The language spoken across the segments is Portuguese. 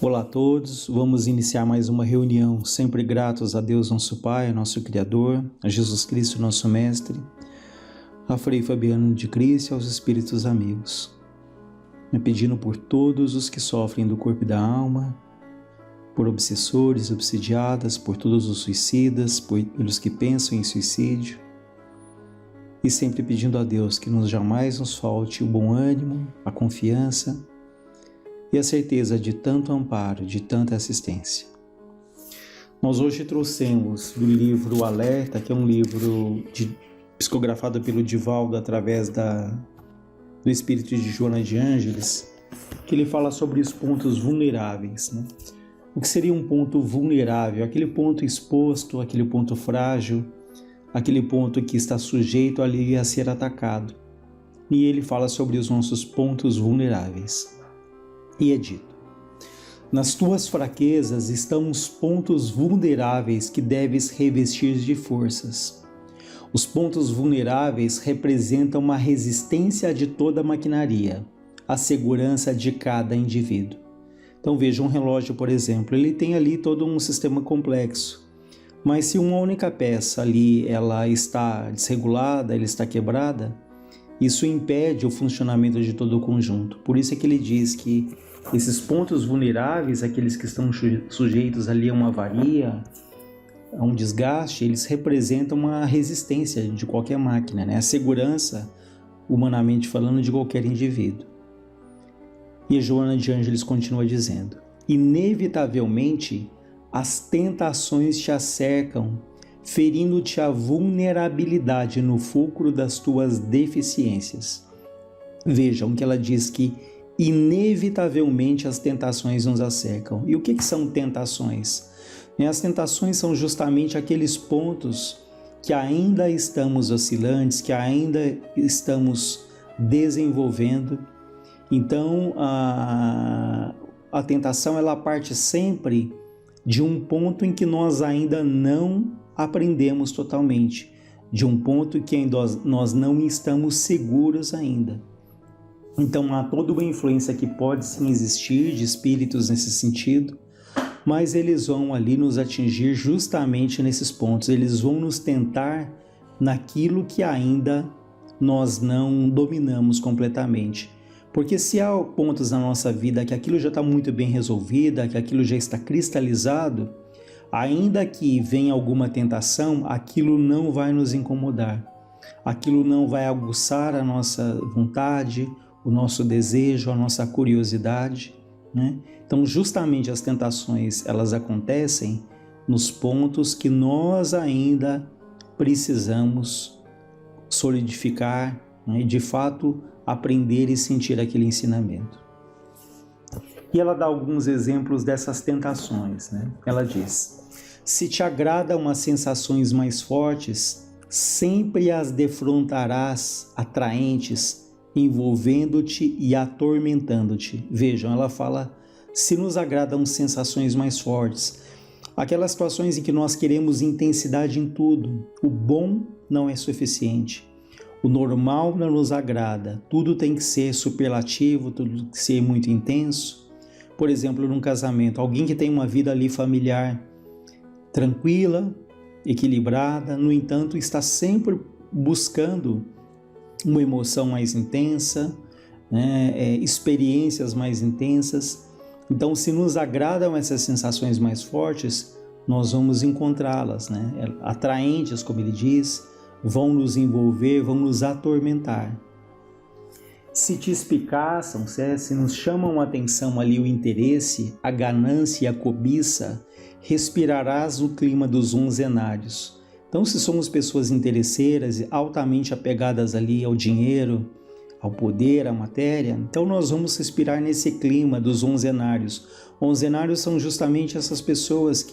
Olá a todos, vamos iniciar mais uma reunião, sempre gratos a Deus nosso Pai, nosso Criador, a Jesus Cristo nosso Mestre, a Frei Fabiano de Cristo e aos Espíritos amigos. Pedindo por todos os que sofrem do corpo e da alma, por obsessores, obsidiadas, por todos os suicidas, pelos que pensam em suicídio, e sempre pedindo a Deus que jamais nos falte o bom ânimo, a confiança e a certeza de tanto amparo, de tanta assistência. Nós hoje trouxemos do livro Alerta, que é um livro psicografado pelo Divaldo através do espírito de Joana de Ângeles, que ele fala sobre os pontos vulneráveis, né? O que seria um ponto vulnerável? Aquele ponto exposto, aquele ponto frágil, aquele ponto que está sujeito ali a ser atacado. E ele fala sobre os nossos pontos vulneráveis. E é dito: nas tuas fraquezas estão os pontos vulneráveis que deves revestir de forças. Os pontos vulneráveis representam uma resistência de toda a maquinaria, a segurança de cada indivíduo. Então veja, um relógio, por exemplo, ele tem ali todo um sistema complexo, mas se uma única peça ali ela está desregulada, ela está quebrada, isso impede o funcionamento de todo o conjunto. Por isso é que ele diz que esses pontos vulneráveis, aqueles que estão sujeitos ali a uma avaria, a um desgaste, eles representam uma resistência de qualquer máquina, né? A segurança, humanamente falando, de qualquer indivíduo. E Joana de Ângeles continua dizendo: inevitavelmente as tentações te acercam, ferindo-te a vulnerabilidade no fulcro das tuas deficiências. Vejam que ela diz que inevitavelmente as tentações nos acercam. E o que são tentações? As tentações são justamente aqueles pontos que ainda estamos oscilantes, que ainda estamos desenvolvendo. Então, a tentação ela parte sempre de um ponto em que nós ainda não aprendemos totalmente, de um ponto que nós não estamos seguros ainda. Então, há toda uma influência que pode sim existir de espíritos nesse sentido, mas eles vão ali nos atingir justamente nesses pontos. Eles vão nos tentar naquilo que ainda nós não dominamos completamente. Porque se há pontos na nossa vida que aquilo já está muito bem resolvido, que aquilo já está cristalizado, ainda que venha alguma tentação, aquilo não vai nos incomodar. Aquilo não vai aguçar a nossa vontade, o nosso desejo, a nossa curiosidade, né? Então, justamente as tentações, elas acontecem nos pontos que nós ainda precisamos solidificar, né? De fato, aprender e sentir aquele ensinamento. E ela dá alguns exemplos dessas tentações, né? Ela diz: se te agradam umas sensações mais fortes, sempre as defrontarás atraentes, envolvendo-te e atormentando-te. Vejam, ela fala: se nos agradam sensações mais fortes, aquelas situações em que nós queremos intensidade em tudo, o bom não é suficiente. O normal não nos agrada, tudo tem que ser superlativo, tudo tem que ser muito intenso. Por exemplo, num casamento, alguém que tem uma vida ali familiar tranquila, equilibrada, no entanto, está sempre buscando uma emoção mais intensa, né? Experiências mais intensas. Então, se nos agradam essas sensações mais fortes, nós vamos encontrá-las, né? Atraentes, como ele diz, vão nos envolver, vão nos atormentar. Se te espicaçam, se nos chamam a atenção ali o interesse, a ganância e a cobiça, respirarás o clima dos onzenários. Então, se somos pessoas interesseiras e altamente apegadas ali ao dinheiro, ao poder, à matéria, então nós vamos respirar nesse clima dos onzenários. Onzenários são justamente essas pessoas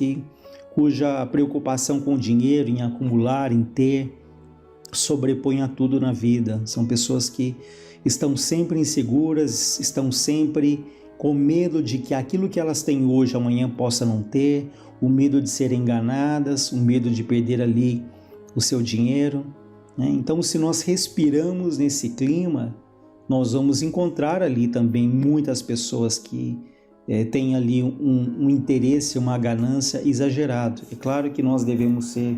cuja preocupação com o dinheiro, em acumular, em ter, sobrepõe a tudo na vida. São pessoas que estão sempre inseguras, estão sempre com medo de que aquilo que elas têm hoje, amanhã possa não ter, o medo de serem enganadas, o medo de perder ali o seu dinheiro, né? Então, se nós respiramos nesse clima, nós vamos encontrar ali também muitas pessoas que tem ali um interesse, uma ganância exagerado. É claro que nós devemos ser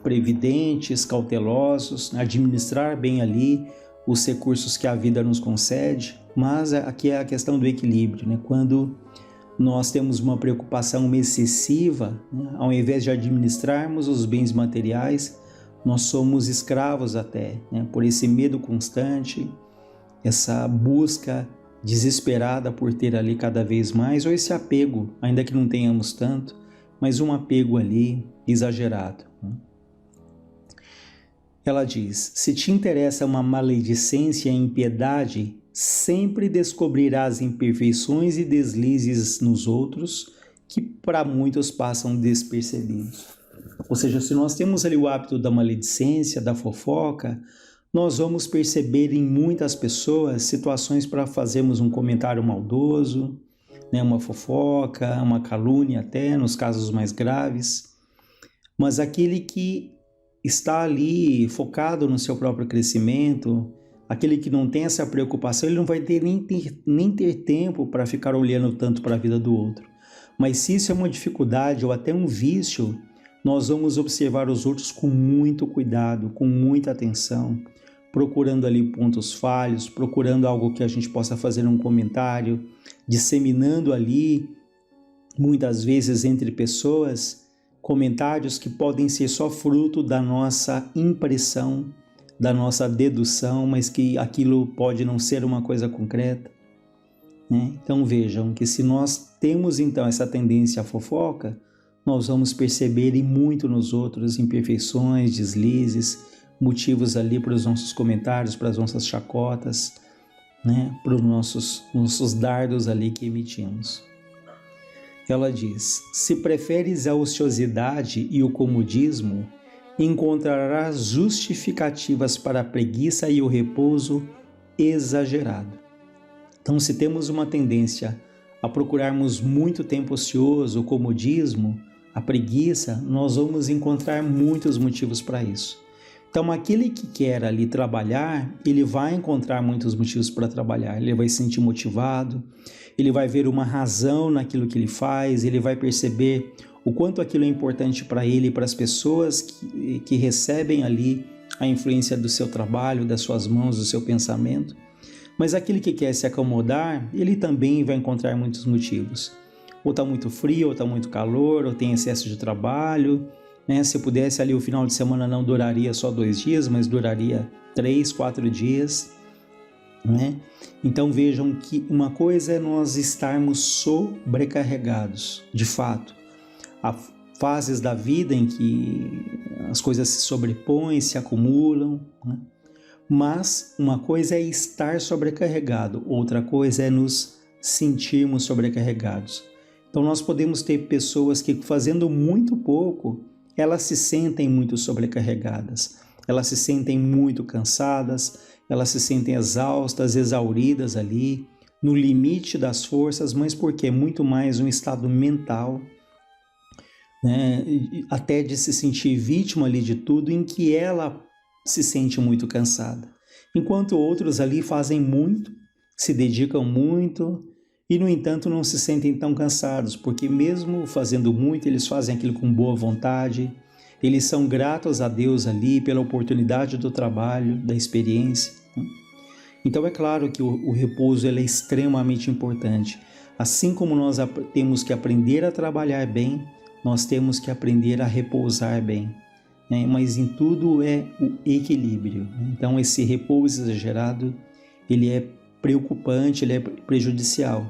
previdentes, cautelosos, administrar bem ali os recursos que a vida nos concede, mas aqui é a questão do equilíbrio, né? Quando nós temos uma preocupação excessiva, né? Ao invés de administrarmos os bens materiais, nós somos escravos até, né? Por esse medo constante, essa busca desesperada por ter ali cada vez mais, ou esse apego, ainda que não tenhamos tanto, mas um apego ali exagerado, né? Ela diz: se te interessa uma maledicência e impiedade, sempre descobrirás imperfeições e deslizes nos outros que para muitos passam despercebidos. Ou seja, se nós temos ali o hábito da maledicência, da fofoca, nós vamos perceber em muitas pessoas situações para fazermos um comentário maldoso, né, uma fofoca, uma calúnia até, nos casos mais graves. Mas aquele que está ali focado no seu próprio crescimento, aquele que não tem essa preocupação, ele não vai ter nem ter tempo para ficar olhando tanto para a vida do outro. Mas se isso é uma dificuldade ou até um vício, nós vamos observar os outros com muito cuidado, com muita atenção, procurando ali pontos falhos, procurando algo que a gente possa fazer um comentário, disseminando ali, muitas vezes entre pessoas, comentários que podem ser só fruto da nossa impressão, da nossa dedução, mas que aquilo pode não ser uma coisa concreta, né? Então vejam que se nós temos então essa tendência à fofoca, nós vamos perceber e muito nos outros imperfeições, deslizes, motivos ali para os nossos comentários, para as nossas chacotas, né? Para os nossos dardos ali que emitimos. Ela diz: se preferes a ociosidade e o comodismo, encontrarás justificativas para a preguiça e o repouso exagerado. Então, se temos uma tendência a procurarmos muito tempo ocioso, o comodismo, a preguiça, nós vamos encontrar muitos motivos para isso. Então, aquele que quer ali trabalhar, ele vai encontrar muitos motivos para trabalhar, ele vai se sentir motivado, ele vai ver uma razão naquilo que ele faz, ele vai perceber o quanto aquilo é importante para ele e para as pessoas que recebem ali a influência do seu trabalho, das suas mãos, do seu pensamento. Mas aquele que quer se acomodar, ele também vai encontrar muitos motivos. Ou está muito frio, ou está muito calor, ou tem excesso de trabalho, né? Se pudesse ali o final de semana não duraria só 2 dias, mas duraria 3, 4 dias, né? Então vejam que uma coisa é nós estarmos sobrecarregados, de fato. Há fases da vida em que as coisas se sobrepõem, se acumulam, né? Mas uma coisa é estar sobrecarregado, outra coisa é nos sentirmos sobrecarregados. Então nós podemos ter pessoas que fazendo muito pouco, elas se sentem muito sobrecarregadas, elas se sentem muito cansadas, elas se sentem exaustas, exauridas ali, no limite das forças, mas porque é muito mais um estado mental, né? Até de se sentir vítima ali de tudo, em que ela se sente muito cansada. Enquanto outros ali fazem muito, se dedicam muito e, no entanto, não se sentem tão cansados, porque mesmo fazendo muito, eles fazem aquilo com boa vontade, eles são gratos a Deus ali pela oportunidade do trabalho, da experiência. Então é claro que o repouso ele é extremamente importante. Assim como nós temos que aprender a trabalhar bem, nós temos que aprender a repousar bem, né? Mas em tudo é o equilíbrio. Então esse repouso exagerado, ele é preocupante, ele é prejudicial.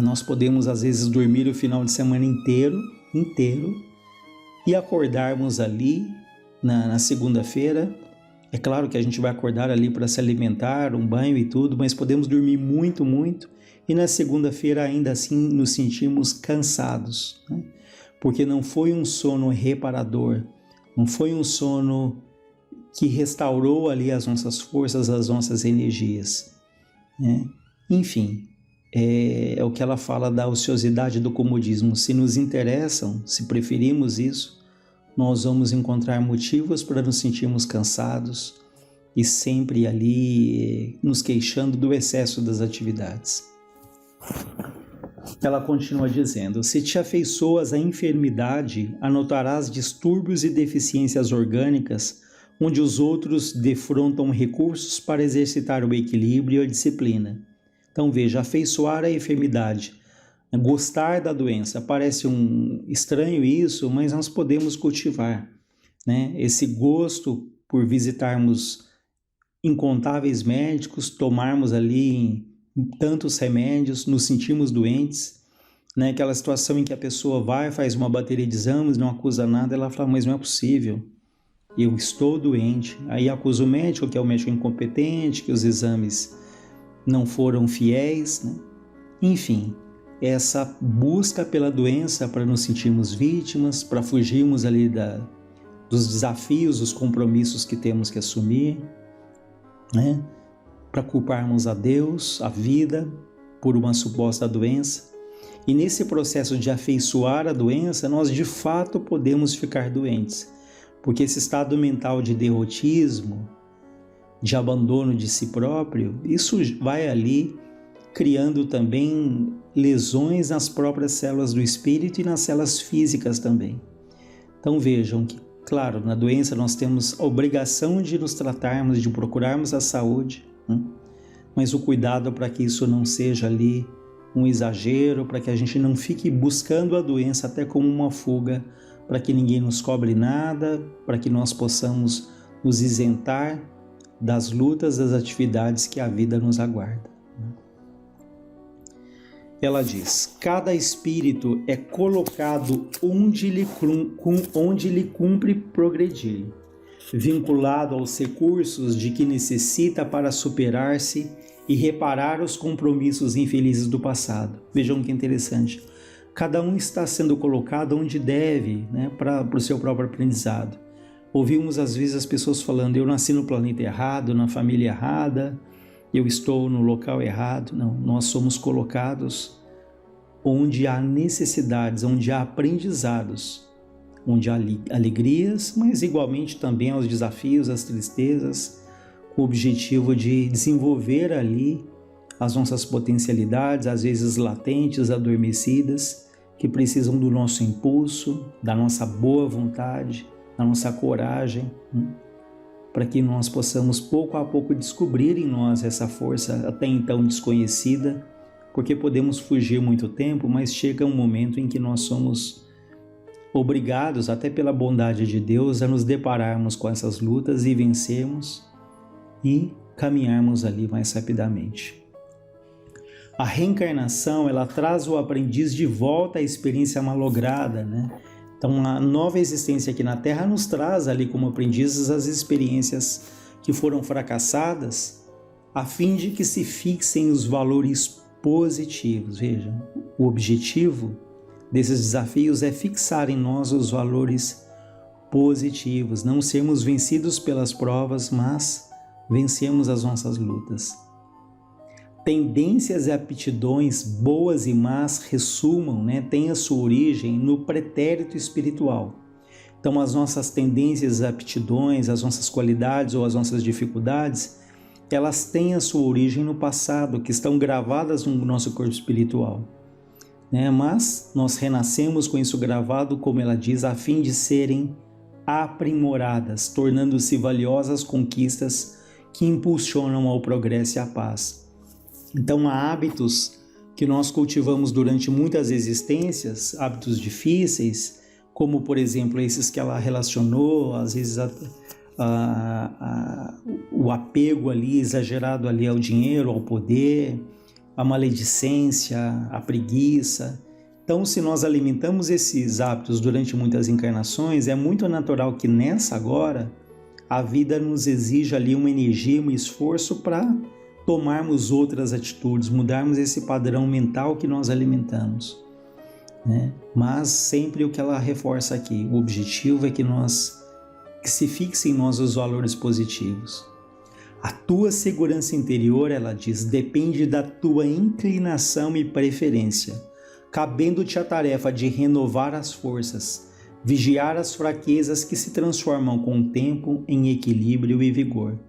Nós podemos às vezes dormir o final de semana inteiro e acordarmos ali na segunda-feira. É claro que a gente vai acordar ali para se alimentar, um banho e tudo, mas podemos dormir muito, e na segunda-feira ainda assim nos sentimos cansados, né? Porque não foi um sono reparador, não foi um sono que restaurou ali as nossas forças, as nossas energias, né? Enfim, é o que ela fala da ociosidade do comodismo. Se nos interessam, se preferimos isso, nós vamos encontrar motivos para nos sentirmos cansados e sempre ali nos queixando do excesso das atividades. Ela continua dizendo: se te afeiçoas à enfermidade, anotarás distúrbios e deficiências orgânicas, onde os outros defrontam recursos para exercitar o equilíbrio e a disciplina. Então veja, afeiçoar a enfermidade, gostar da doença, parece estranho isso, mas nós podemos cultivar, né? Esse gosto por visitarmos incontáveis médicos, tomarmos ali tantos remédios, nos sentimos doentes, né? Aquela situação em que a pessoa vai, faz uma bateria de exames, não acusa nada, ela fala, mas não é possível, eu estou doente. Aí acusa o médico, que é o médico incompetente, que os exames não foram fiéis, né? Enfim, essa busca pela doença para nos sentirmos vítimas, para fugirmos ali dos desafios, dos compromissos que temos que assumir, né? Para culparmos a Deus, a vida, por uma suposta doença. E nesse processo de afeiçoar a doença, nós de fato podemos ficar doentes, porque esse estado mental de derrotismo, de abandono de si próprio, isso vai ali criando também lesões nas próprias células do espírito e nas células físicas também. Então vejam que, claro, na doença nós temos a obrigação de nos tratarmos, de procurarmos a saúde, né? Mas o cuidado para que isso não seja ali um exagero, para que a gente não fique buscando a doença até como uma fuga, para que ninguém nos cobre nada, para que nós possamos nos isentar das lutas, das atividades que a vida nos aguarda. Ela diz, cada espírito é colocado onde lhe cumpre progredir, vinculado aos recursos de que necessita para superar-se e reparar os compromissos infelizes do passado. Vejam que interessante. Cada um está sendo colocado onde deve, né, para o seu próprio aprendizado. Ouvimos às vezes as pessoas falando, eu nasci no planeta errado, na família errada, eu estou no local errado. Não, nós somos colocados onde há necessidades, onde há aprendizados, onde há alegrias, mas igualmente também aos desafios, às tristezas, com o objetivo de desenvolver ali as nossas potencialidades, às vezes latentes, adormecidas, que precisam do nosso impulso, da nossa boa vontade, da nossa coragem, para que nós possamos pouco a pouco descobrir em nós essa força até então desconhecida, porque podemos fugir muito tempo, mas chega um momento em que nós somos obrigados, até pela bondade de Deus, a nos depararmos com essas lutas e vencermos e caminharmos ali mais rapidamente. A reencarnação, ela traz o aprendiz de volta à experiência malograda, né? Então, a nova existência aqui na Terra nos traz ali como aprendizes as experiências que foram fracassadas, a fim de que se fixem os valores positivos. Vejam, o objetivo desses desafios é fixar em nós os valores positivos, não sermos vencidos pelas provas, mas vencemos as nossas lutas. Tendências e aptidões boas e más ressumam, né, têm a sua origem no pretérito espiritual. Então, as nossas tendências, aptidões, as nossas qualidades ou as nossas dificuldades, elas têm a sua origem no passado, que estão gravadas no nosso corpo espiritual, né? Mas nós renascemos com isso gravado, como ela diz, a fim de serem aprimoradas, tornando-se valiosas conquistas que impulsionam ao progresso e à paz. Então, há hábitos que nós cultivamos durante muitas existências, hábitos difíceis, como, por exemplo, esses que ela relacionou, às vezes o apego ali, exagerado ali ao dinheiro, ao poder, a maledicência, a preguiça. Então, se nós alimentamos esses hábitos durante muitas encarnações, é muito natural que nessa agora, a vida nos exija ali uma energia, um esforço para tomarmos outras atitudes, mudarmos esse padrão mental que nós alimentamos, né? Mas sempre o que ela reforça aqui, o objetivo é que se fixem em nós os valores positivos. A tua segurança interior, ela diz, depende da tua inclinação e preferência, cabendo-te a tarefa de renovar as forças, vigiar as fraquezas que se transformam com o tempo em equilíbrio e vigor.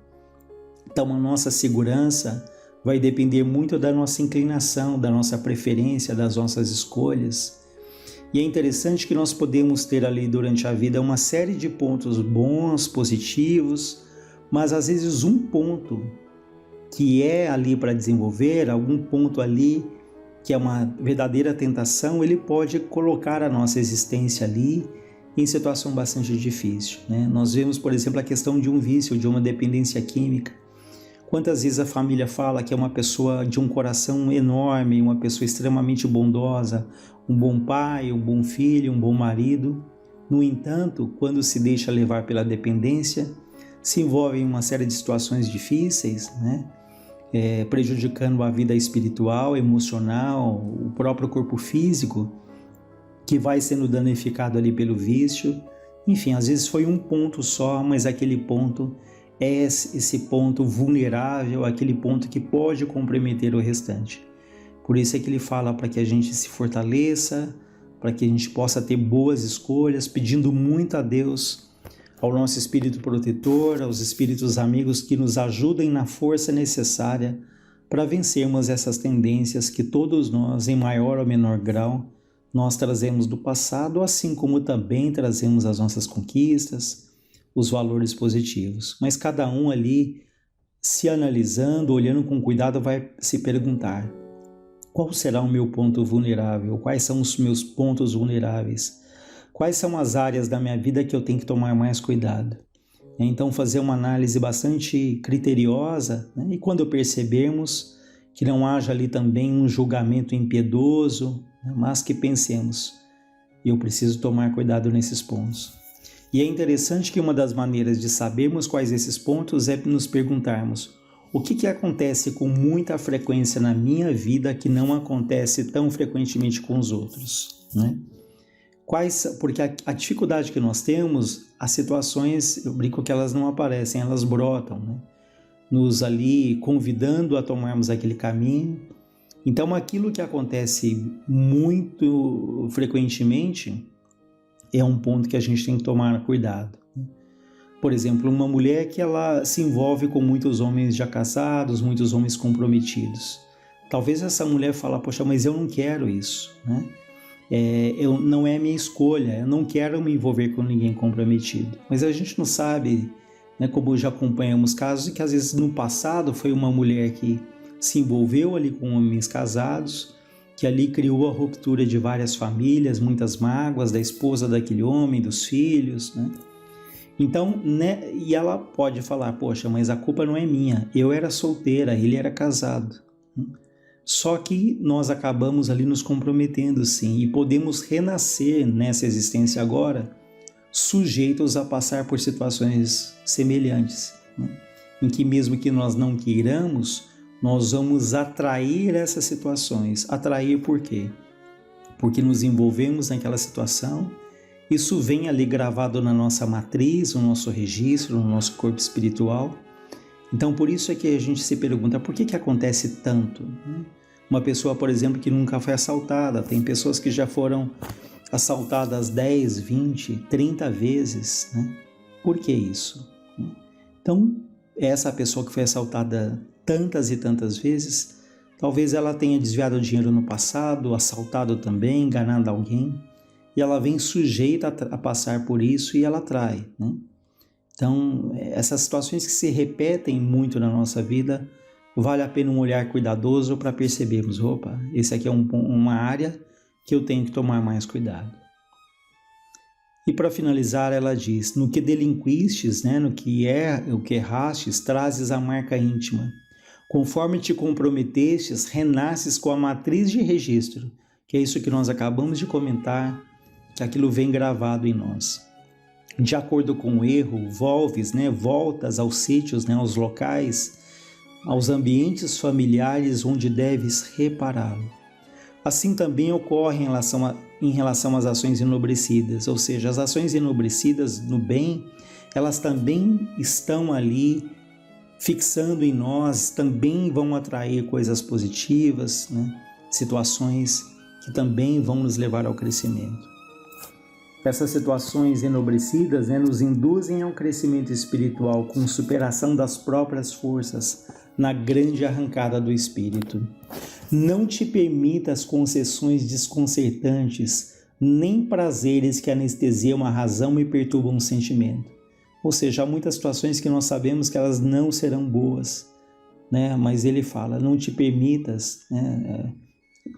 Então, a nossa segurança vai depender muito da nossa inclinação, da nossa preferência, das nossas escolhas. E é interessante que nós podemos ter ali durante a vida uma série de pontos bons, positivos, mas às vezes um ponto que é ali para desenvolver, algum ponto ali que é uma verdadeira tentação, ele pode colocar a nossa existência ali em situação bastante difícil, né? Nós vemos, por exemplo, a questão de um vício, de uma dependência química. Quantas vezes a família fala que é uma pessoa de um coração enorme, uma pessoa extremamente bondosa, um bom pai, um bom filho, um bom marido. No entanto, quando se deixa levar pela dependência, se envolve em uma série de situações difíceis, né? Prejudicando a vida espiritual, emocional, o próprio corpo físico, que vai sendo danificado ali pelo vício. Enfim, às vezes foi um ponto só, mas aquele ponto é esse ponto vulnerável, aquele ponto que pode comprometer o restante. Por isso é que ele fala para que a gente se fortaleça, para que a gente possa ter boas escolhas, pedindo muito a Deus, ao nosso espírito protetor, aos espíritos amigos que nos ajudem na força necessária para vencermos essas tendências que todos nós, em maior ou menor grau, nós trazemos do passado, assim como também trazemos as nossas conquistas, os valores positivos. Mas cada um ali, se analisando, olhando com cuidado, vai se perguntar: qual será o meu ponto vulnerável? Quais são os meus pontos vulneráveis? Quais são as áreas da minha vida que eu tenho que tomar mais cuidado? Então, fazer uma análise bastante criteriosa, né? E quando percebermos que não haja ali também um julgamento impiedoso, né? Mas que pensemos: eu preciso tomar cuidado nesses pontos. E é interessante que uma das maneiras de sabermos quais esses pontos é nos perguntarmos: o que acontece com muita frequência na minha vida que não acontece tão frequentemente com os outros, né? Porque a dificuldade que nós temos, as situações, eu brinco que elas não aparecem, elas brotam, né? Nos ali convidando a tomarmos aquele caminho. Então, aquilo que acontece muito frequentemente é um ponto que a gente tem que tomar cuidado. Por exemplo, uma mulher que ela se envolve com muitos homens já casados, muitos homens comprometidos. Talvez essa mulher fale: poxa, mas eu não quero isso, né? Não é a minha escolha, eu não quero me envolver com ninguém comprometido. Mas a gente não sabe, né, como já acompanhamos casos que às vezes no passado foi uma mulher que se envolveu ali com homens casados, que ali criou a ruptura de várias famílias, muitas mágoas da esposa daquele homem, dos filhos, né? Então, né, e ela pode falar: poxa, mas a culpa não é minha, eu era solteira, ele era casado. Só que nós acabamos ali nos comprometendo, sim, e podemos renascer nessa existência agora, sujeitos a passar por situações semelhantes, né? Em que mesmo que nós não queiramos, nós vamos atrair essas situações. Atrair por quê? Porque nos envolvemos naquela situação, isso vem ali gravado na nossa matriz, no nosso registro, no nosso corpo espiritual. Então, por isso é que a gente se pergunta: por que acontece tanto, né? Uma pessoa, por exemplo, que nunca foi assaltada, tem pessoas que já foram assaltadas 10, 20, 30 vezes, né? Por que isso? Então, essa pessoa que foi assaltada tantas e tantas vezes, talvez ela tenha desviado dinheiro no passado, assaltado também, enganado alguém, e ela vem sujeita a passar por isso e ela atrai, né? Então, essas situações que se repetem muito na nossa vida, vale a pena um olhar cuidadoso para percebermos: opa, esse aqui é uma área que eu tenho que tomar mais cuidado. E para finalizar, ela diz: no que delinquistes, né, no que errastes, trazes a marca íntima. Conforme te comprometestes, renasces com a matriz de registro, que é isso que nós acabamos de comentar, que aquilo vem gravado em nós. De acordo com o erro, voltas aos sítios, né, aos locais, aos ambientes familiares onde deves repará-lo. Assim também ocorre em relação às ações enobrecidas, ou seja, as ações enobrecidas no bem, elas também estão ali fixando em nós, também vão atrair coisas positivas, né? Situações que também vão nos levar ao crescimento. Essas situações enobrecidas, né, nos induzem ao crescimento espiritual com superação das próprias forças, na grande arrancada do espírito. Não te permitas concessões desconcertantes, nem prazeres que anestesiam a razão e perturbam o sentimento. Ou seja, há muitas situações que nós sabemos que elas não serão boas, né? Mas ele fala, não te permitas, né,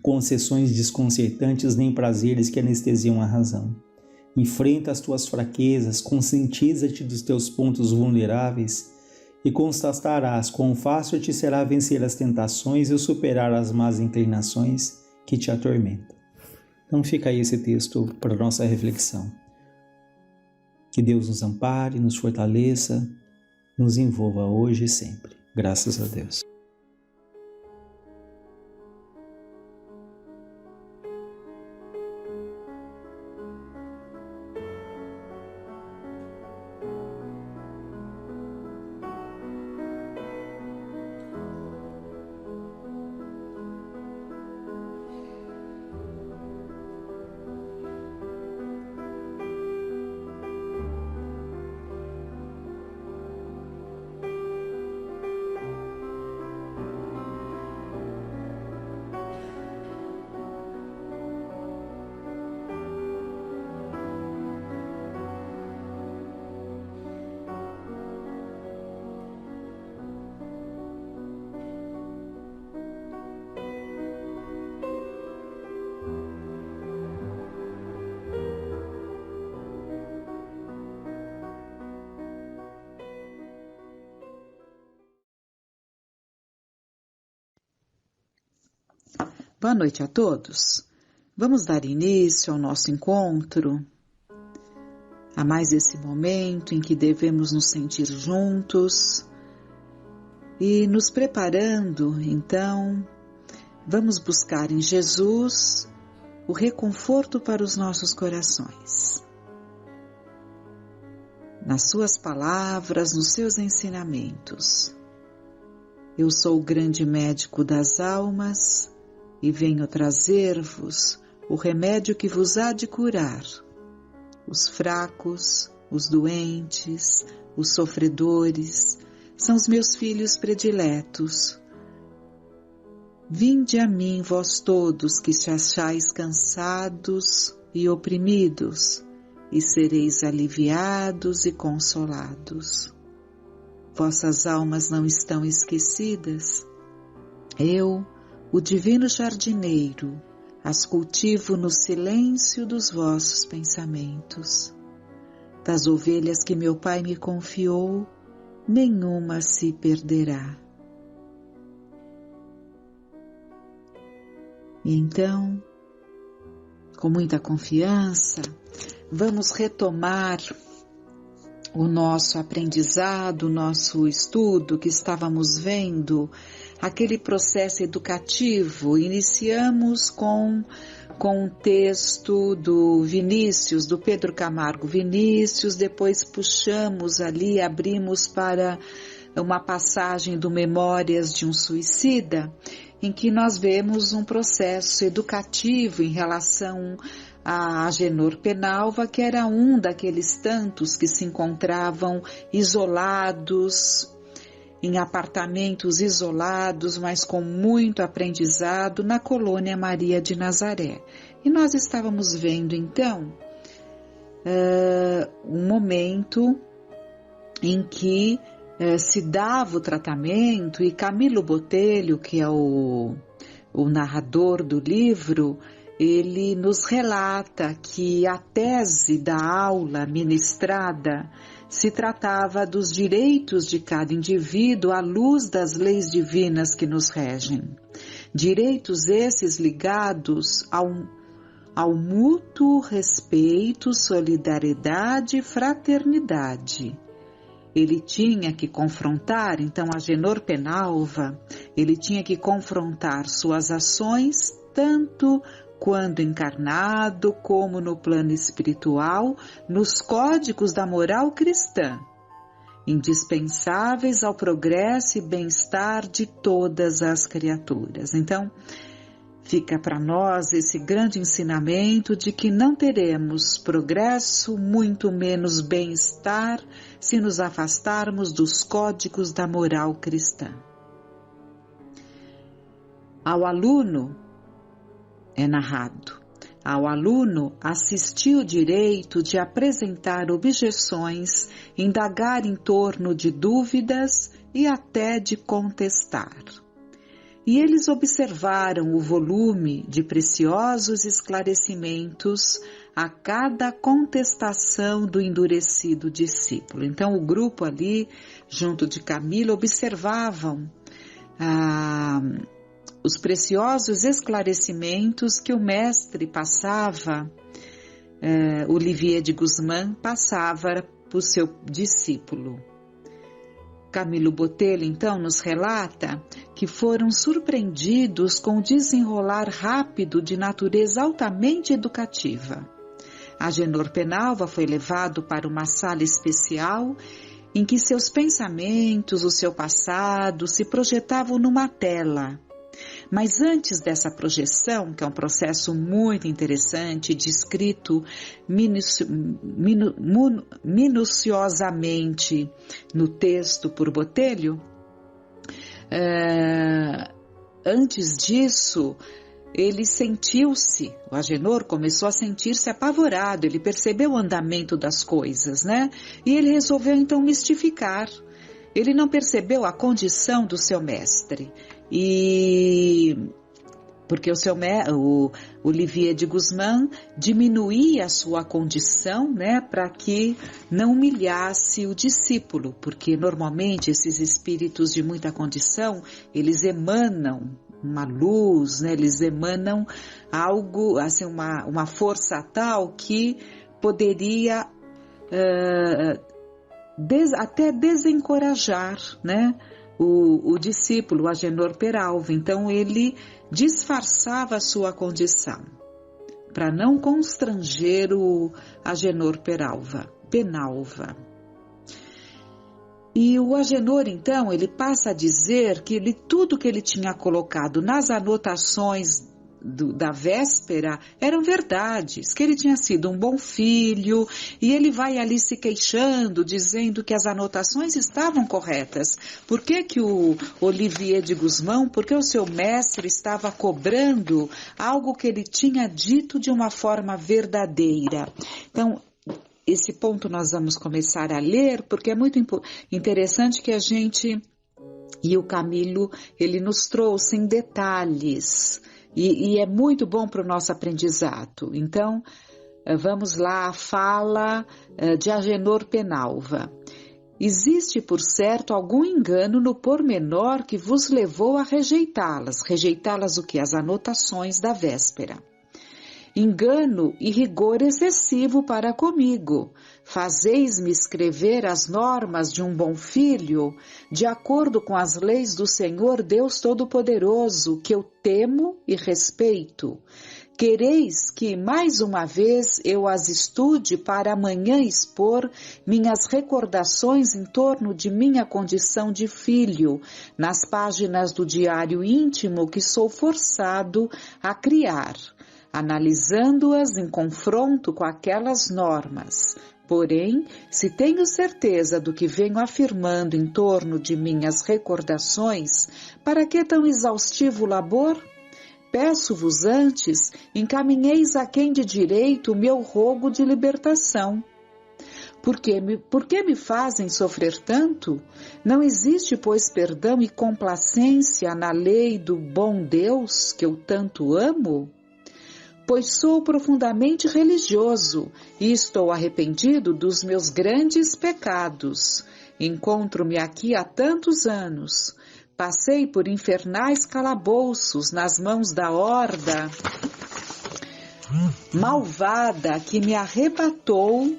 concessões desconcertantes, nem prazeres que anestesiam a razão. Enfrenta as tuas fraquezas, conscientiza-te dos teus pontos vulneráveis e constatarás quão fácil te será vencer as tentações e superar as más inclinações que te atormentam. Então fica aí esse texto para a nossa reflexão. Que Deus nos ampare, nos fortaleça, nos envolva hoje e sempre. Graças a Deus. Boa noite a todos. Vamos dar início ao nosso encontro, a mais esse momento em que devemos nos sentir juntos e nos preparando, então, vamos buscar em Jesus o reconforto para os nossos corações. Nas suas palavras, nos seus ensinamentos. Eu sou o grande médico das almas e venho trazer-vos o remédio que vos há de curar, os fracos, os doentes, os sofredores, são os meus filhos prediletos. Vinde a mim, vós todos que te achais cansados e oprimidos, e sereis aliviados e consolados. Vossas almas não estão esquecidas. Eu, o divino jardineiro, as cultivo no silêncio dos vossos pensamentos. Das ovelhas que meu Pai me confiou, nenhuma se perderá. E então, com muita confiança, vamos retomar o nosso aprendizado, o nosso estudo que estávamos vendo, aquele processo educativo. Iniciamos com o texto do Vinícius, do Pedro Camargo Vinícius, depois puxamos ali, abrimos para uma passagem do Memórias de um Suicida, em que nós vemos um processo educativo em relação a Agenor Penalva, que era um daqueles tantos que se encontravam isolados, em apartamentos isolados, mas com muito aprendizado, na colônia Maria de Nazaré. E nós estávamos vendo, então, um momento em que se dava o tratamento, e Camilo Botelho, que é o narrador do livro, ele nos relata que a tese da aula ministrada se tratava dos direitos de cada indivíduo à luz das leis divinas que nos regem. Direitos esses ligados ao mútuo respeito, solidariedade e fraternidade. Ele tinha que confrontar, então, Agenor Penalva, ele tinha que confrontar suas ações, tanto quando encarnado como no plano espiritual, nos códigos da moral cristã, indispensáveis ao progresso e bem-estar de todas as criaturas. Então, fica para nós esse grande ensinamento de que não teremos progresso, muito menos bem-estar, se nos afastarmos dos códigos da moral cristã. Ao aluno, é narrado, ao aluno assistiu o direito de apresentar objeções, indagar em torno de dúvidas e até de contestar. E eles observaram o volume de preciosos esclarecimentos a cada contestação do endurecido discípulo. Então o grupo ali, junto de Camilo, observavam os preciosos esclarecimentos que o mestre passava, Olivier de Guzmán passava para o seu discípulo. Camilo Botelho, então, nos relata que foram surpreendidos com o desenrolar rápido de natureza altamente educativa. Agenor Penalva foi levado para uma sala especial em que seus pensamentos, o seu passado, se projetavam numa tela. Mas antes dessa projeção, que é um processo muito interessante, descrito minuciosamente no texto por Botelho, antes disso, ele sentiu-se, o Agenor começou a sentir-se apavorado, ele percebeu o andamento das coisas, né? E ele resolveu então mistificar. Ele não percebeu a condição do seu mestre. Porque o Olivier de Guzmán diminuía a sua condição, né, para que não humilhasse o discípulo, porque normalmente esses espíritos de muita condição, eles emanam uma luz, né, eles emanam algo, assim, uma força tal que poderia até desencorajar, né, o discípulo, o Agenor Penalva. Então ele disfarçava a sua condição para não constranger o Agenor Penalva. E o Agenor, então, ele passa a dizer que tudo que ele tinha colocado nas anotações da véspera eram verdades, que ele tinha sido um bom filho, e ele vai ali se queixando, dizendo que as anotações estavam corretas. Por que o Olivier de Guzmán, porque o seu mestre estava cobrando algo que ele tinha dito de uma forma verdadeira? Então, esse ponto nós vamos começar a ler, porque é muito interessante que a gente, e o Camilo, ele nos trouxe em detalhes, e é muito bom para o nosso aprendizado. Então, vamos lá, a fala de Agenor Penalva. Existe, por certo, algum engano no pormenor que vos levou a rejeitá-las. Rejeitá-las o quê? As anotações da véspera. Engano e rigor excessivo para comigo. Fazeis-me escrever as normas de um bom filho, de acordo com as leis do Senhor Deus Todo-Poderoso, que eu temo e respeito. Quereis que, mais uma vez, eu as estude para amanhã expor minhas recordações em torno de minha condição de filho, nas páginas do diário íntimo que sou forçado a criar, analisando-as em confronto com aquelas normas. Porém, se tenho certeza do que venho afirmando em torno de minhas recordações, para que tão exaustivo labor? Peço-vos antes, encaminheis a quem de direito o meu rogo de libertação. Por que me fazem sofrer tanto? Não existe, pois, perdão e complacência na lei do bom Deus que eu tanto amo? Pois sou profundamente religioso e estou arrependido dos meus grandes pecados. Encontro-me aqui há tantos anos. Passei por infernais calabouços nas mãos da horda malvada que me arrebatou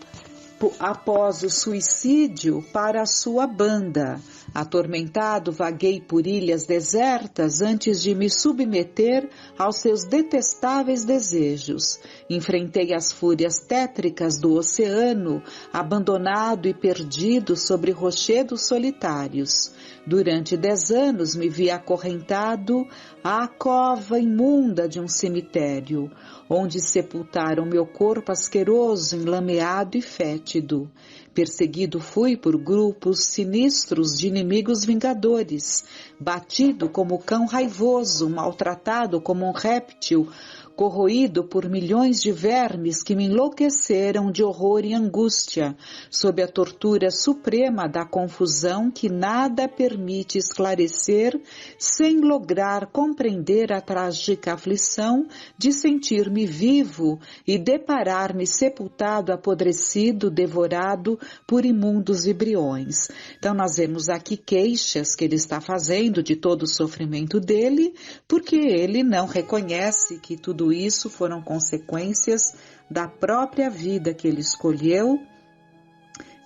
após o suicídio para a sua banda. Atormentado, vaguei por ilhas desertas antes de me submeter aos seus detestáveis desejos. Enfrentei as fúrias tétricas do oceano, abandonado e perdido sobre rochedos solitários. Durante 10 anos me vi acorrentado à cova imunda de um cemitério, onde sepultaram meu corpo asqueroso, enlameado e fétido. Perseguido fui por grupos sinistros de inimigos vingadores, batido como cão raivoso, maltratado como um réptil, corroído por milhões de vermes que me enlouqueceram de horror e angústia, sob a tortura suprema da confusão que nada permite esclarecer, sem lograr compreender a trágica aflição de sentir-me vivo e deparar-me sepultado, apodrecido, devorado por imundos vibriões. Então nós vemos aqui queixas que ele está fazendo de todo o sofrimento dele, porque ele não reconhece que tudo isso foram consequências da própria vida que ele escolheu,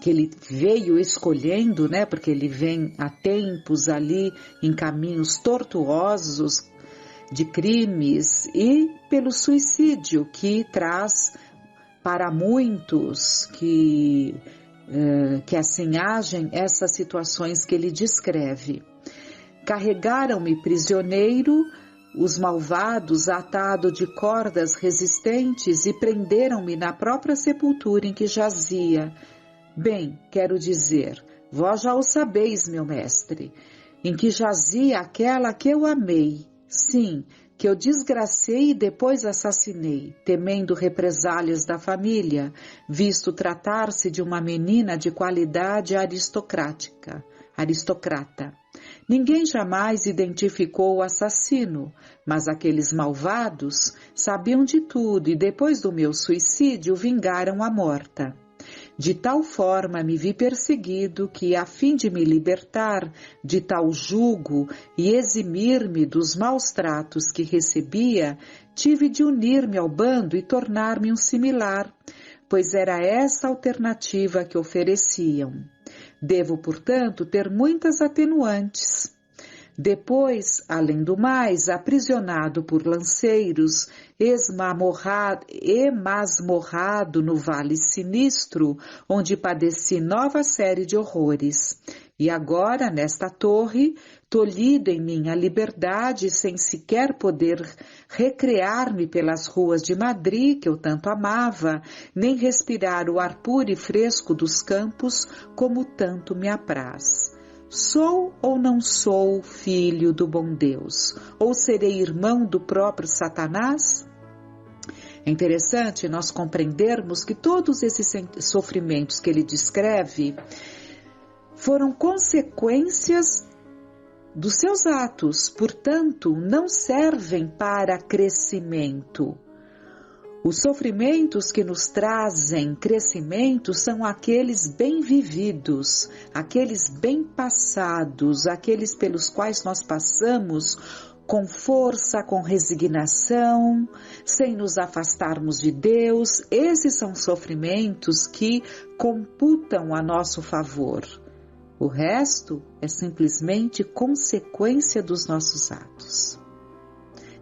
que ele veio escolhendo, né? Porque ele vem há tempos ali em caminhos tortuosos de crimes, e pelo suicídio que traz para muitos que assim agem essas situações que ele descreve. Carregaram-me prisioneiro os malvados, atado de cordas resistentes, e prenderam-me na própria sepultura em que jazia. Bem, quero dizer, vós já o sabeis, meu mestre, em que jazia aquela que eu amei, sim, que eu desgracei e depois assassinei, temendo represálias da família, visto tratar-se de uma menina de qualidade aristocrata. Ninguém jamais identificou o assassino, mas aqueles malvados sabiam de tudo e depois do meu suicídio vingaram a morta. De tal forma me vi perseguido que, a fim de me libertar de tal jugo e eximir-me dos maus tratos que recebia, tive de unir-me ao bando e tornar-me um similar, pois era essa a alternativa que ofereciam. Devo, portanto, ter muitas atenuantes. Depois, além do mais, aprisionado por lanceiros, emasmorrado no vale sinistro, onde padeci nova série de horrores. E agora, nesta torre, tolhido em minha liberdade, sem sequer poder recrear-me pelas ruas de Madrid, que eu tanto amava, nem respirar o ar puro e fresco dos campos, como tanto me apraz. Sou ou não sou filho do bom Deus? Ou serei irmão do próprio Satanás? É interessante nós compreendermos que todos esses sofrimentos que ele descreve foram consequências dos seus atos, portanto, não servem para crescimento. Os sofrimentos que nos trazem crescimento são aqueles bem vividos, aqueles bem passados, aqueles pelos quais nós passamos com força, com resignação, sem nos afastarmos de Deus. Esses são sofrimentos que computam a nosso favor. O resto é simplesmente consequência dos nossos atos.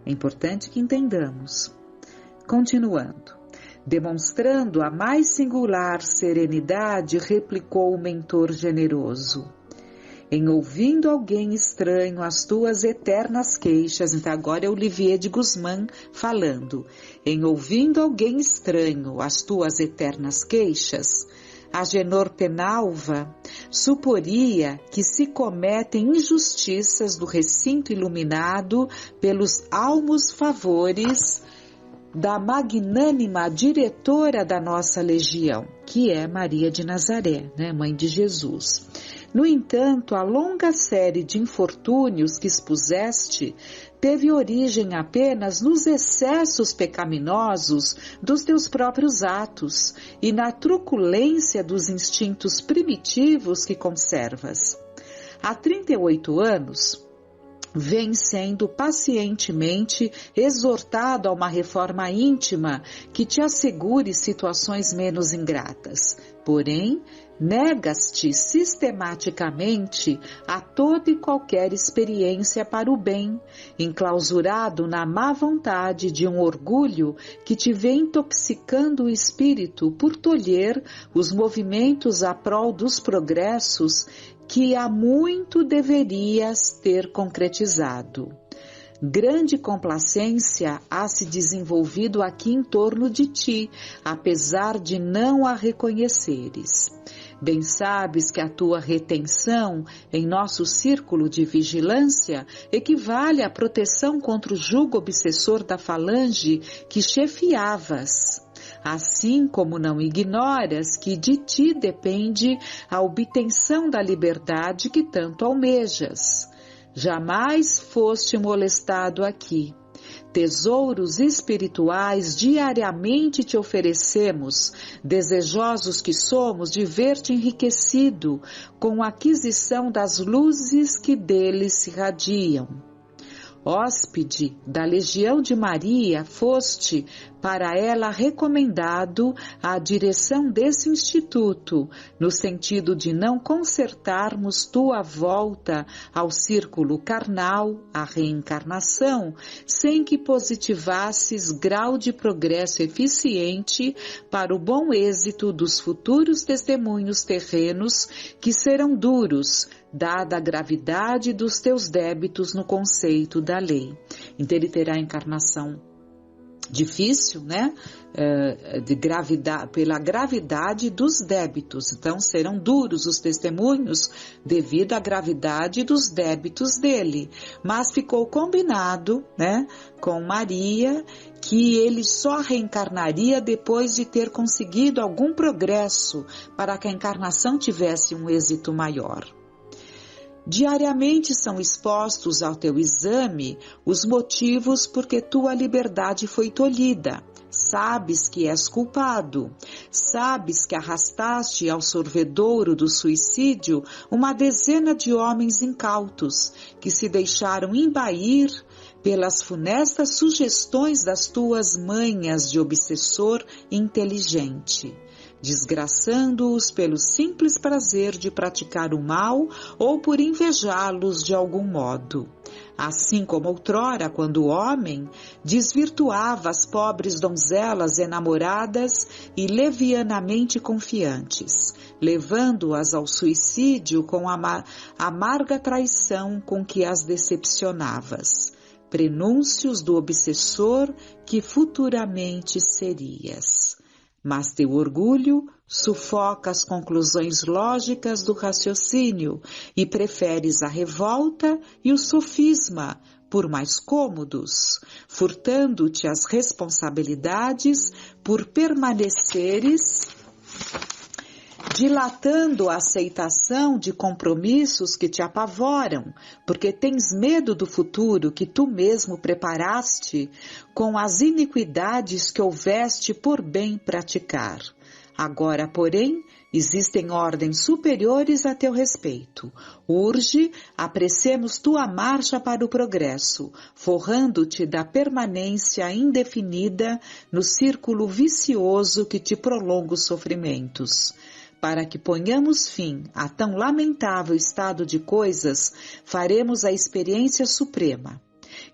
É importante que entendamos. Continuando, demonstrando a mais singular serenidade, replicou o mentor generoso: em ouvindo alguém estranho as tuas eternas queixas. Então agora é Olivier de Guzmán falando. Em ouvindo alguém estranho as tuas eternas queixas, Agenor Penalva suporia que se cometem injustiças do recinto iluminado pelos almos favores da magnânima diretora da nossa legião, que é Maria de Nazaré, né, mãe de Jesus. No entanto, a longa série de infortúnios que expuseste teve origem apenas nos excessos pecaminosos dos teus próprios atos e na truculência dos instintos primitivos que conservas. Há 38 anos, vem sendo pacientemente exortado a uma reforma íntima que te assegure situações menos ingratas. Porém, negas-te sistematicamente a toda e qualquer experiência para o bem, enclausurado na má vontade de um orgulho que te vem intoxicando o espírito por tolher os movimentos à prol dos progressos que há muito deverias ter concretizado. Grande complacência há se desenvolvido aqui em torno de ti, apesar de não a reconheceres. Bem sabes que a tua retenção em nosso círculo de vigilância equivale à proteção contra o jugo obsessor da falange que chefiavas. Assim como não ignoras que de ti depende a obtenção da liberdade que tanto almejas. Jamais foste molestado aqui. Tesouros espirituais diariamente te oferecemos, desejosos que somos de ver-te enriquecido com a aquisição das luzes que deles se radiam. Hóspede da Legião de Maria, foste para ela recomendado à direção desse instituto, no sentido de não consertarmos tua volta ao círculo carnal, à reencarnação, sem que positivasses grau de progresso eficiente para o bom êxito dos futuros testemunhos terrenos que serão duros, dada a gravidade dos teus débitos no conceito da lei. Então ele terá a encarnação difícil, né? Pela gravidade dos débitos. Então serão duros os testemunhos devido à gravidade dos débitos dele. Mas ficou combinado, né, com Maria, que ele só reencarnaria depois de ter conseguido algum progresso para que a encarnação tivesse um êxito maior. Diariamente são expostos ao teu exame os motivos por que tua liberdade foi tolhida. Sabes que és culpado. Sabes que arrastaste ao sorvedouro do suicídio uma dezena de homens incautos que se deixaram embair pelas funestas sugestões das tuas manhas de obsessor inteligente, desgraçando-os pelo simples prazer de praticar o mal ou por invejá-los de algum modo. Assim como outrora, quando o homem desvirtuava as pobres donzelas enamoradas e levianamente confiantes, levando-as ao suicídio com a amarga traição com que as decepcionavas. Prenúncios do obsessor que futuramente serias. Mas teu orgulho sufoca as conclusões lógicas do raciocínio e preferes a revolta e o sofisma por mais cômodos, furtando-te as responsabilidades por permaneceres, dilatando a aceitação de compromissos que te apavoram, porque tens medo do futuro que tu mesmo preparaste com as iniquidades que houveste por bem praticar. Agora, porém, existem ordens superiores a teu respeito. Urge, apressemos tua marcha para o progresso, forrando-te da permanência indefinida no círculo vicioso que te prolonga os sofrimentos. Para que ponhamos fim a tão lamentável estado de coisas, faremos a experiência suprema.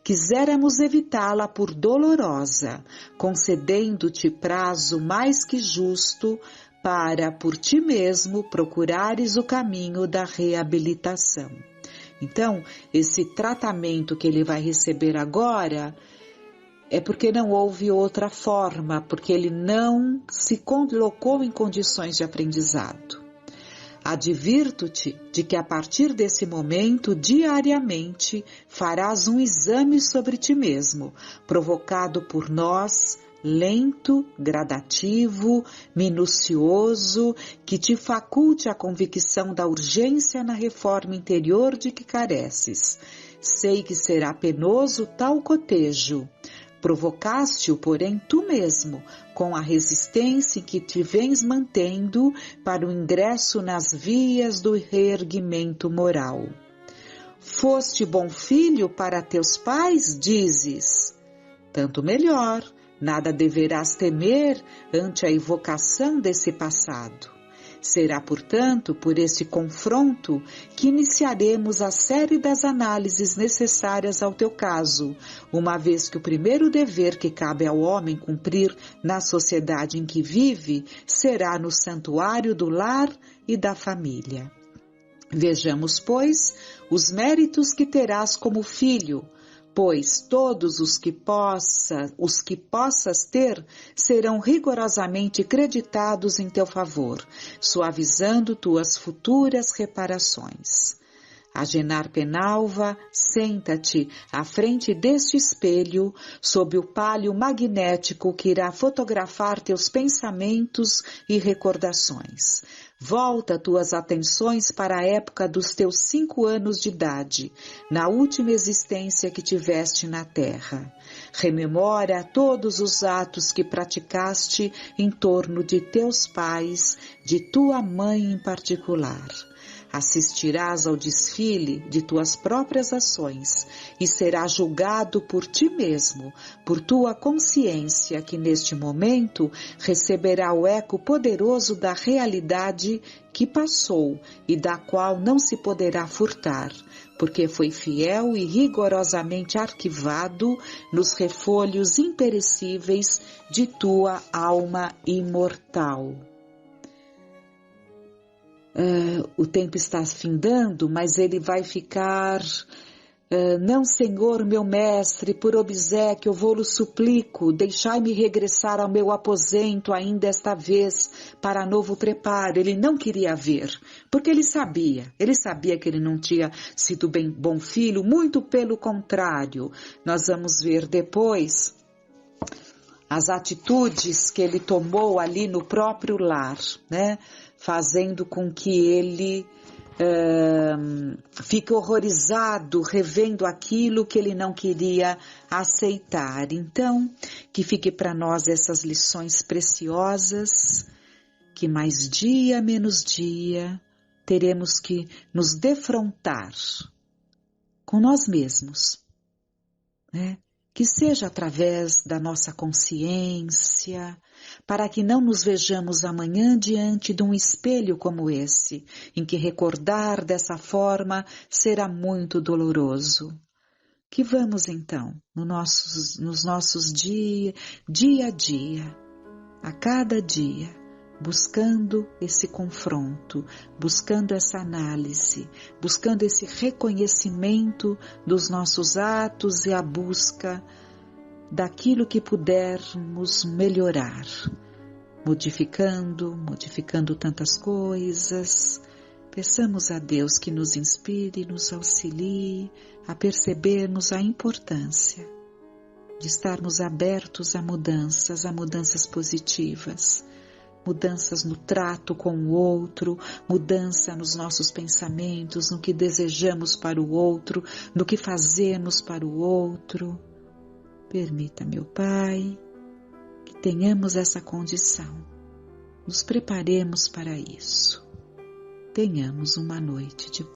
Quiséramos evitá-la por dolorosa, concedendo-te prazo mais que justo para, por ti mesmo, procurares o caminho da reabilitação. Então, esse tratamento que ele vai receber agora é porque não houve outra forma, porque ele não se colocou em condições de aprendizado. Advirto-te de que a partir desse momento, diariamente, farás um exame sobre ti mesmo, provocado por nós, lento, gradativo, minucioso, que te faculte a convicção da urgência na reforma interior de que careces. Sei que será penoso tal cotejo. Provocaste-o, porém, tu mesmo, com a resistência que te vens mantendo para o ingresso nas vias do reerguimento moral. Foste bom filho para teus pais, dizes? Tanto melhor, nada deverás temer ante a evocação desse passado. Será, portanto, por esse confronto que iniciaremos a série das análises necessárias ao teu caso, uma vez que o primeiro dever que cabe ao homem cumprir na sociedade em que vive será no santuário do lar e da família. Vejamos, pois, os méritos que terás como filho, pois todos os que possas ter serão rigorosamente creditados em teu favor, suavizando tuas futuras reparações. Agenar Penalva, senta-te à frente deste espelho, sob o pálio magnético que irá fotografar teus pensamentos e recordações. Volta tuas atenções para a época dos teus 5 anos de idade, na última existência que tiveste na Terra. Rememora todos os atos que praticaste em torno de teus pais, de tua mãe em particular. Assistirás ao desfile de tuas próprias ações e serás julgado por ti mesmo, por tua consciência que neste momento receberá o eco poderoso da realidade que passou e da qual não se poderá furtar, porque foi fiel e rigorosamente arquivado nos refolhos imperecíveis de tua alma imortal. O tempo está findando, mas ele vai ficar... não, Senhor, meu mestre, por obséquio eu vou-lo suplico, deixai-me regressar ao meu aposento ainda esta vez, para novo preparo. Ele não queria ver, porque ele sabia que ele não tinha sido bom filho, muito pelo contrário. Nós vamos ver depois as atitudes que ele tomou ali no próprio lar, né? Fazendo com que ele fique horrorizado, revendo aquilo que ele não queria aceitar. Então, que fique para nós essas lições preciosas, que mais dia menos dia teremos que nos defrontar com nós mesmos, né? Que seja através da nossa consciência, para que não nos vejamos amanhã diante de um espelho como esse, em que recordar dessa forma será muito doloroso. Que vamos então, nos nossos dia a dia, a cada dia, buscando esse confronto, buscando essa análise, buscando esse reconhecimento dos nossos atos e a busca daquilo que pudermos melhorar, modificando tantas coisas. Peçamos a Deus que nos inspire e nos auxilie a percebermos a importância de estarmos abertos a mudanças positivas, mudanças no trato com o outro, mudança nos nossos pensamentos, no que desejamos para o outro, no que fazemos para o outro. Permita, meu Pai, que tenhamos essa condição, nos preparemos para isso. Tenhamos uma noite de